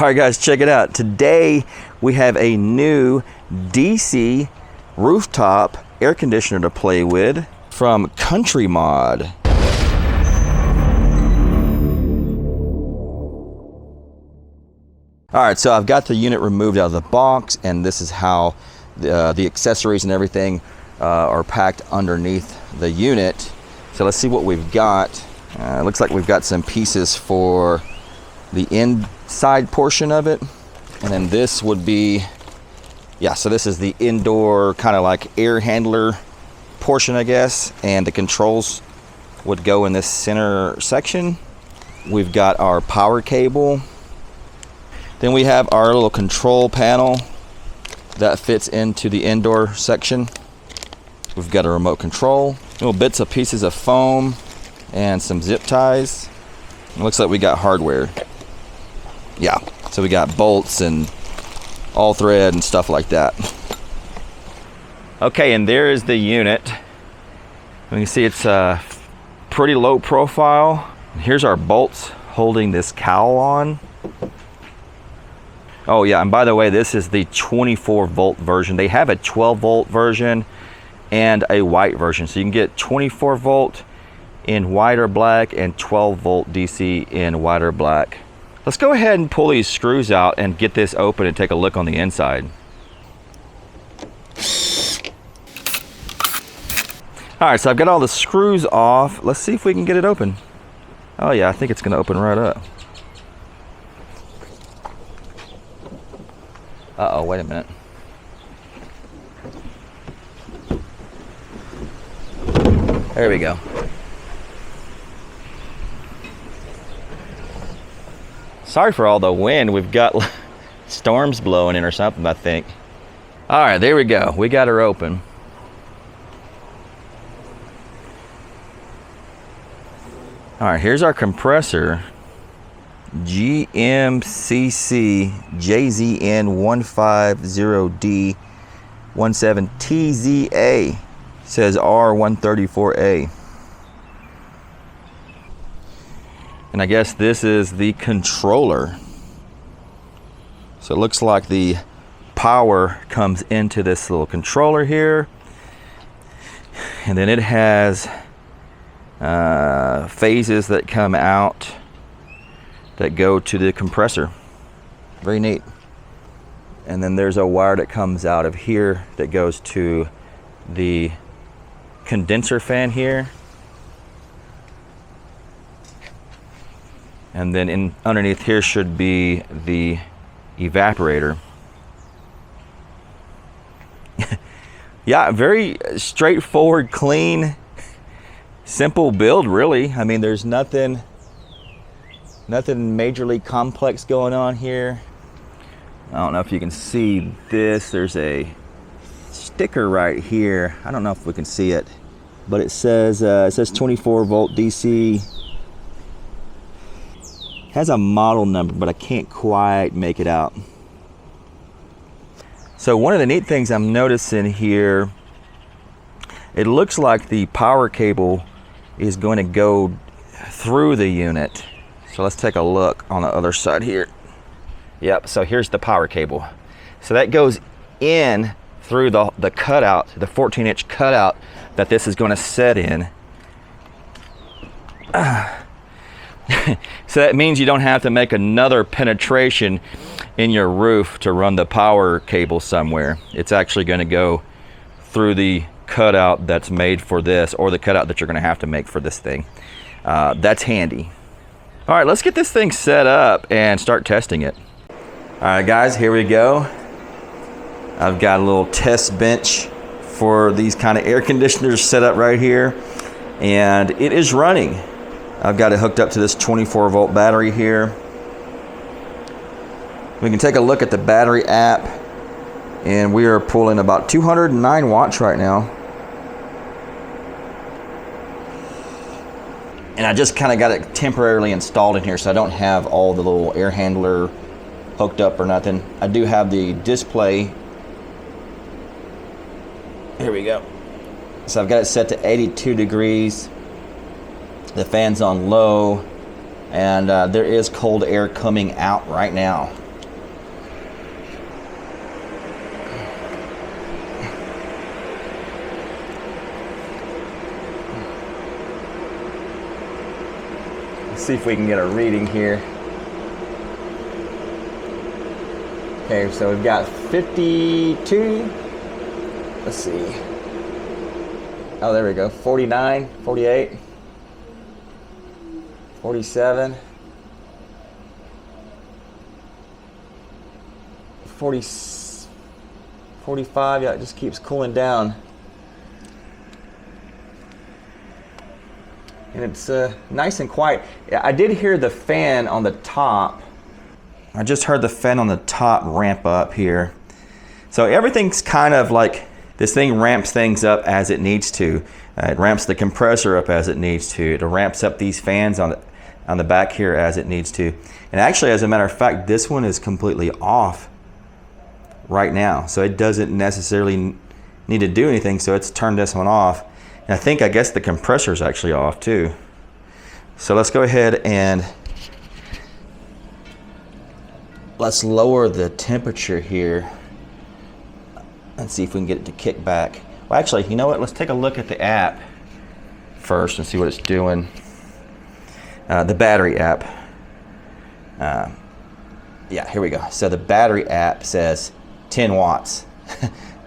All right guys, check it out. Today we have a new DC rooftop air conditioner to play with from CountryMod. All right, so I've got the unit removed out of the box, and this is how the accessories and everything are packed underneath the unit. So let's see what we've got. It looks like we've got some pieces for the inside portion of it. And then this would be, yeah, so this is the indoor kind of like air handler portion, I guess. And the controls would go in this center section. We've got our power cable. Then we have our little control panel that fits into the indoor section. We've got a remote control, little bits of pieces of foam, and some zip ties. It looks like we got hardware. Yeah, so we got bolts and all thread and stuff like that. Okay, and there is the unit. You can see it's pretty low profile. Here's our bolts holding this cowl on. Oh yeah, and by the way, this is the 24 volt version. They have a 12 volt version and a white version. So you can get 24 volt in white or black and 12 volt DC in white or black. Let's go ahead and pull these screws out and get this open and take a look on the inside. All right, so I've got all the screws off. Let's see if we can get it open. Oh yeah, I think it's gonna open right up. Uh-oh, wait a minute. There we go. Sorry for all the wind. We've got storms blowing in or something, I think. All right, there we go. We got her open. All right, here's our compressor. GMCC JZN150D17TZA, says R134A. And I guess this is the controller. So it looks like the power comes into this little controller here, and then it has phases that come out that go to the compressor. Very neat. And then there's a wire that comes out of here that goes to the condenser fan here. And then underneath here should be the evaporator. Yeah, very straightforward, clean, simple build, really. I mean, there's nothing majorly complex going on here. I don't know if you can see this. There's a sticker right here. I don't know if we can see it, but it says 24 volt DC. Has a model number, but I can't quite make it out. So one of the neat things I'm noticing here, it looks like the power cable is going to go through the unit. So let's take a look on the other side here. Yep, so here's the power cable. So that goes in through the cutout, the 14-inch cutout that this is going to set in. So that means you don't have to make another penetration in your roof to run the power cable somewhere. It's actually going to go through the cutout that's made for this, or the cutout that you're going to have to make for this thing. That's handy. All right, let's get this thing set up and start testing it. All right, guys, here we go. I've got a little test bench for these kind of air conditioners set up right here, and it is running. I've got it hooked up to this 24 volt battery here. We can take a look at the battery app, and we are pulling about 209 watts right now. And I just kind of got it temporarily installed in here, so I don't have all the little air handler hooked up or nothing. I do have the display. Here we go. So I've got it set to 82 degrees. The fan's on low, and there is cold air coming out right now. see if we can get a reading here. Okay, so we've got 52. Let's see. Oh, there we go. 49, 48, 47, 40, 45. Yeah, it just keeps cooling down. And it's nice and quiet. Yeah, I did hear the fan on the top. I just heard the fan on the top ramp up here. So everything's kind of like, this thing ramps things up as it needs to. It ramps the compressor up as it needs to. It ramps up these fans on the back here as it needs to. And actually, as a matter of fact, this one is completely off right now. So it doesn't necessarily need to do anything. So it's turned this one off. And I guess the compressor is actually off too. So let's go ahead and let's lower the temperature here and see if we can get it to kick back. Well, actually, you know what? Let's take a look at the app first and see what it's doing. The battery app. Yeah, here we go. So the battery app says 10 watts.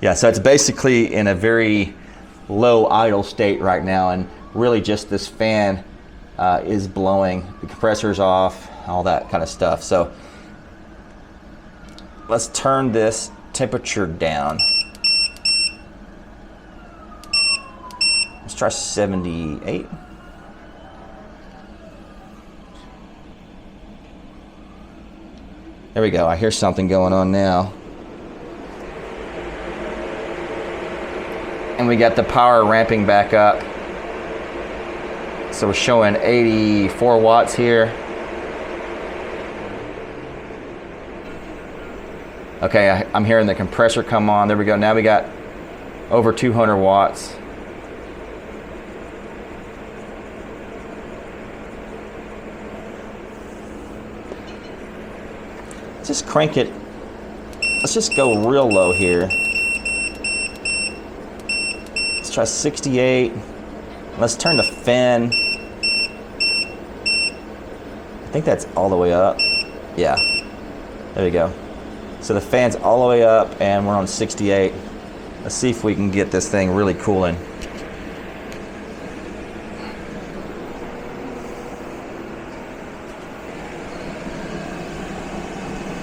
Yeah, so it's basically in a very low idle state right now, and really just this fan is blowing. The compressor's off, all that kind of stuff. So let's turn this temperature down. Let's try 78. There we go. I hear something going on now. And we got the power ramping back up. So we're showing 84 watts here. Okay, I'm hearing the compressor come on. There we go. Now we got over 200 watts. Just crank it. Let's just go real low here. Let's try 68. Let's turn the fan. I think that's all the way up. Yeah, there we go. So the fan's all the way up and we're on 68. Let's see if we can get this thing really cooling.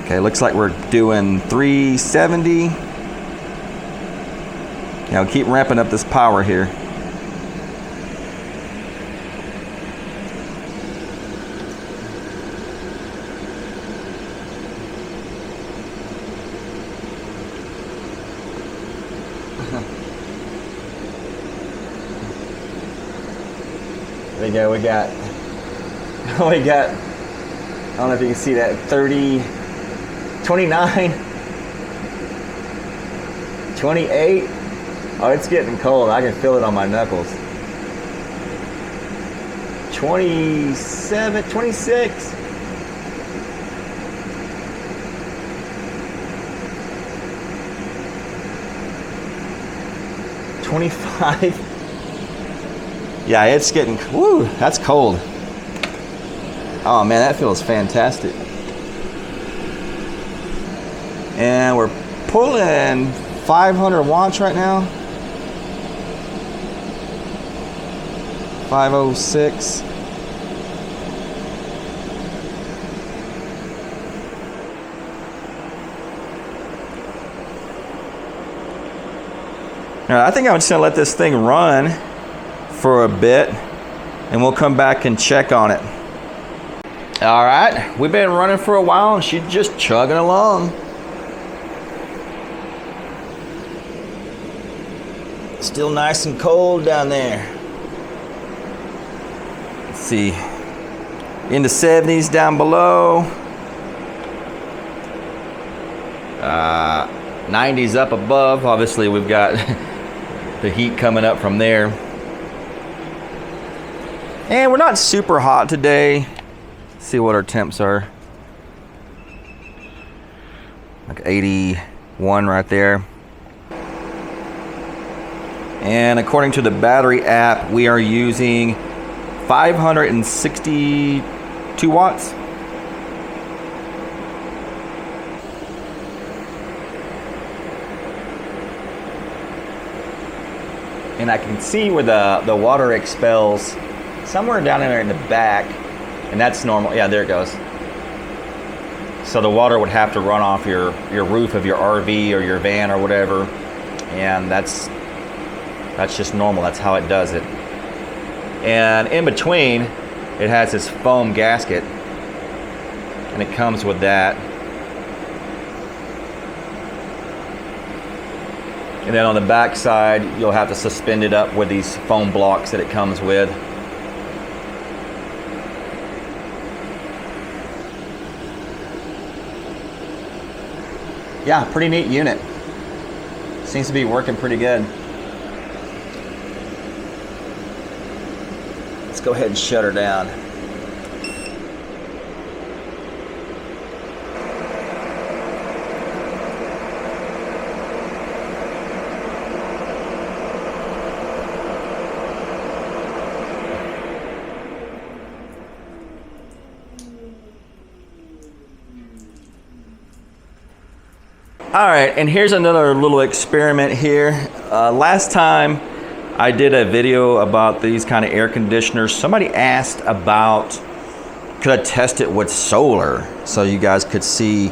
Okay, looks like we're doing 370. Now keep ramping up this power here. There you go, we got, I don't know if you can see that, 30, 29, 28. Oh, it's getting cold. I can feel it on my knuckles. 27, 26. $25. Yeah, it's getting, woo, that's cold. Oh man, that feels fantastic. And we're pulling 500 watts right now. 506. Now, I think I'm just gonna let this thing run for a bit and we'll come back and check on it. All right, we've been running for a while and she's just chugging along. Still nice and cold down there. Let's see, in the 70s down below. 90s up above. Obviously we've got the heat coming up from there. And we're not super hot today. Let's see what our temps are. Like 81 right there. And according to the battery app, we are using 562 2 watts. And I can see where the water expels somewhere down in there in the back, and that's normal. Yeah, there it goes. So the water would have to run off your roof of your RV or your van or whatever, and that's just normal. That's how it does it. And in between, it has this foam gasket, and it comes with that. And then on the back side, you'll have to suspend it up with these foam blocks that it comes with. Yeah, pretty neat unit. Seems to be working pretty good. Let's go ahead and shut her down. All right, and here's another little experiment here. Last time I did a video about these kind of air conditioners, somebody asked about, could I test it with solar so you guys could see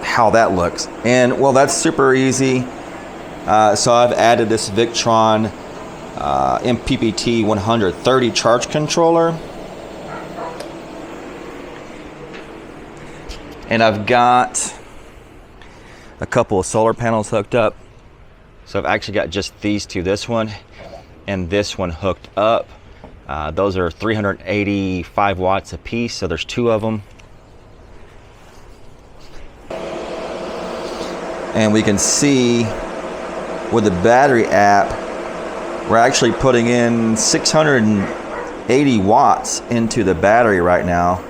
how that looks? And well, that's super easy. So I've added this Victron MPPT 130 charge controller. And I've got a couple of solar panels hooked up. So I've actually got just these two, this one and this one hooked up. Those are 385 watts a piece, so there's 2 of them. And we can see with the battery app, we're actually putting in 680 watts into the battery right now.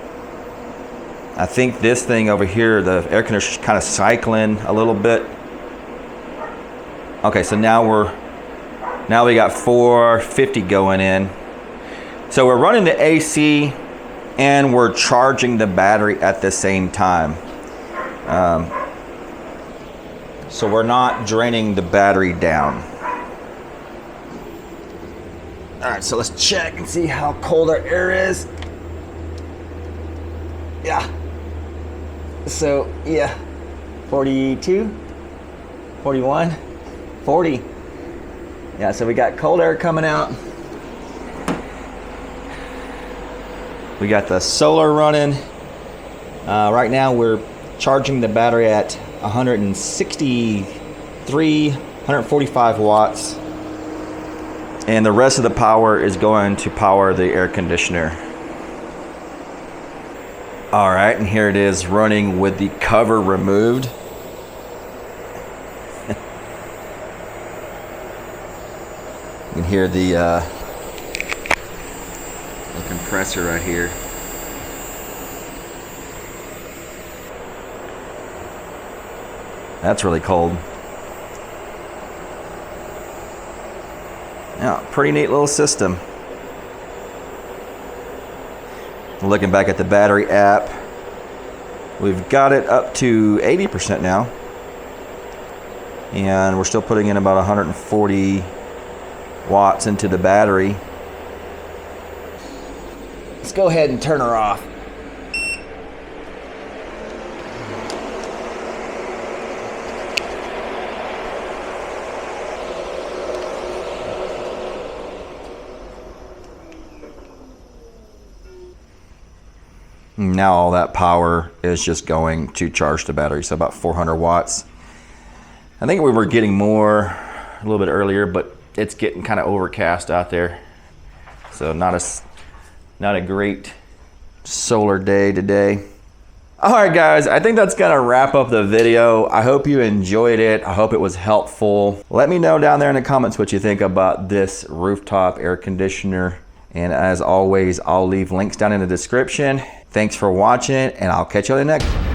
I think this thing over here, the air conditioner is kind of cycling a little bit. Okay, so now we got 450 going in. So we're running the AC and we're charging the battery at the same time. So we're not draining the battery down. All right, so let's check and see how cold our air is. Yeah. So yeah, 42, 41, 40. Yeah, so we got cold air coming out. We got the solar running. Right now we're charging the battery at 163, 145 watts. And the rest of the power is going to power the air conditioner. All right, and here it is running with the cover removed. You can hear the compressor right here. That's really cold. Yeah, pretty neat little system. Looking back at the battery app, we've got it up to 80% now, and we're still putting in about 140 watts into the battery. Let's go ahead and turn her off. Now all that power is just going to charge the battery, so about 400 watts. I think we were getting more a little bit earlier, but it's getting kind of overcast out there, so not a great solar day today. All right, guys, I think that's gonna wrap up the video. I hope you enjoyed it. I hope it was helpful. Let me know down there in the comments what you think about this rooftop air conditioner. And as always, I'll leave links down in the description. Thanks for watching, and I'll catch you on the next one.